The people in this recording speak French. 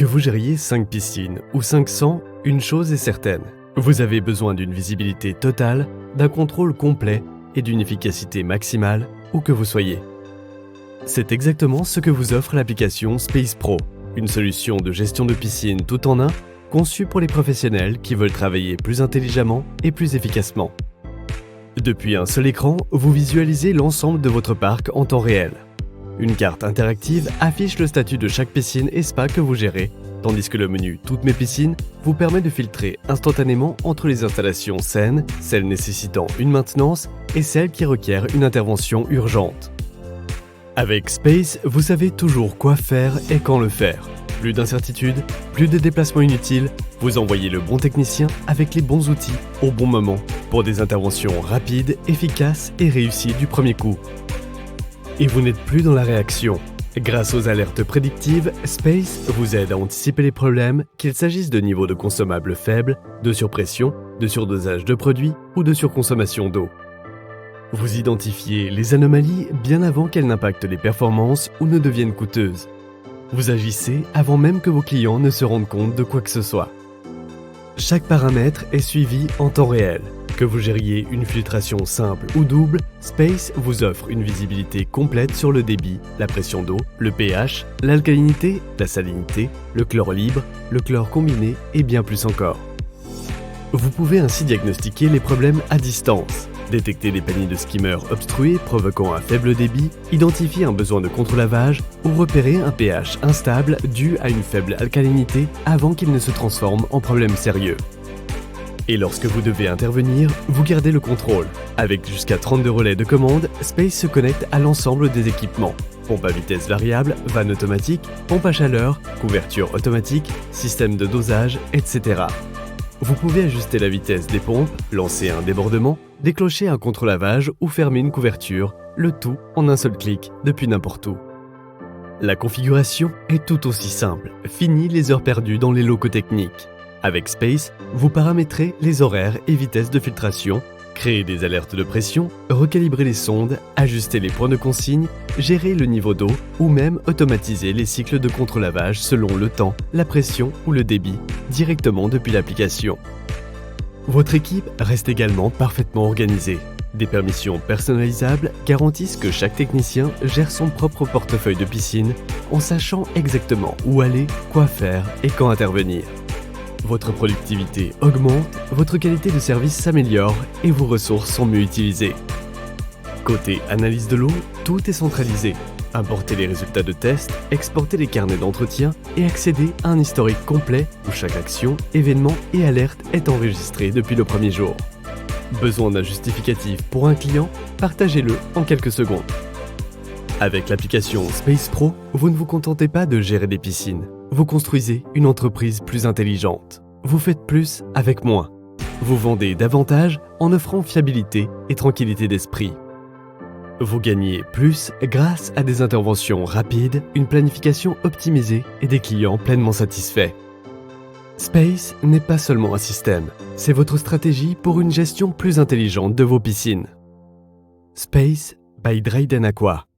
Que vous gériez 5 piscines ou 500, une chose est certaine. Vous avez besoin d'une visibilité totale, d'un contrôle complet et d'une efficacité maximale où que vous soyez. C'est exactement ce que vous offre l'application Space Pro, une solution de gestion de piscine tout en un, conçue pour les professionnels qui veulent travailler plus intelligemment et plus efficacement. Depuis un seul écran, vous visualisez l'ensemble de votre parc en temps réel. Une carte interactive affiche le statut de chaque piscine et spa que vous gérez, tandis que le menu « Toutes mes piscines » vous permet de filtrer instantanément entre les installations saines, celles nécessitant une maintenance et celles qui requièrent une intervention urgente. Avec Space, vous savez toujours quoi faire et quand le faire. Plus d'incertitudes, plus de déplacements inutiles, vous envoyez le bon technicien avec les bons outils au bon moment pour des interventions rapides, efficaces et réussies du premier coup. Et vous n'êtes plus dans la réaction. Grâce aux alertes prédictives, Space vous aide à anticiper les problèmes, qu'il s'agisse de niveaux de consommables faibles, de surpression, de surdosage de produits ou de surconsommation d'eau. Vous identifiez les anomalies bien avant qu'elles n'impactent les performances ou ne deviennent coûteuses. Vous agissez avant même que vos clients ne se rendent compte de quoi que ce soit. Chaque paramètre est suivi en temps réel. Que vous gériez une filtration simple ou double, Space vous offre une visibilité complète sur le débit, la pression d'eau, le pH, l'alcalinité, la salinité, le chlore libre, le chlore combiné et bien plus encore. Vous pouvez ainsi diagnostiquer les problèmes à distance, détecter les paniers de skimmer obstrués provoquant un faible débit, identifier un besoin de contre-lavage ou repérer un pH instable dû à une faible alcalinité avant qu'il ne se transforme en problème sérieux. Et lorsque vous devez intervenir, vous gardez le contrôle. Avec jusqu'à 32 relais de commande, Space se connecte à l'ensemble des équipements. Pompe à vitesse variable, vanne automatique, pompe à chaleur, couverture automatique, système de dosage, etc. Vous pouvez ajuster la vitesse des pompes, lancer un débordement, déclencher un contre-lavage ou fermer une couverture, le tout en un seul clic depuis n'importe où. La configuration est tout aussi simple. Fini les heures perdues dans les locaux techniques. Avec Space, vous paramétrez les horaires et vitesses de filtration, créez des alertes de pression, recalibrer les sondes, ajuster les points de consigne, gérer le niveau d'eau ou même automatiser les cycles de contre-lavage selon le temps, la pression ou le débit, directement depuis l'application. Votre équipe reste également parfaitement organisée. Des permissions personnalisables garantissent que chaque technicien gère son propre portefeuille de piscine en sachant exactement où aller, quoi faire et quand intervenir. Votre productivité augmente, votre qualité de service s'améliore et vos ressources sont mieux utilisées. Côté analyse de l'eau, tout est centralisé. Importez les résultats de tests, exportez les carnets d'entretien et accédez à un historique complet où chaque action, événement et alerte est enregistrée depuis le premier jour. Besoin d'un justificatif pour un client? Partagez-le en quelques secondes. Avec l'application Space Pro, vous ne vous contentez pas de gérer des piscines. Vous construisez une entreprise plus intelligente. Vous faites plus avec moins. Vous vendez davantage en offrant fiabilité et tranquillité d'esprit. Vous gagnez plus grâce à des interventions rapides, une planification optimisée et des clients pleinement satisfaits. Space n'est pas seulement un système, c'est votre stratégie pour une gestion plus intelligente de vos piscines. Space by Dryden Aqua.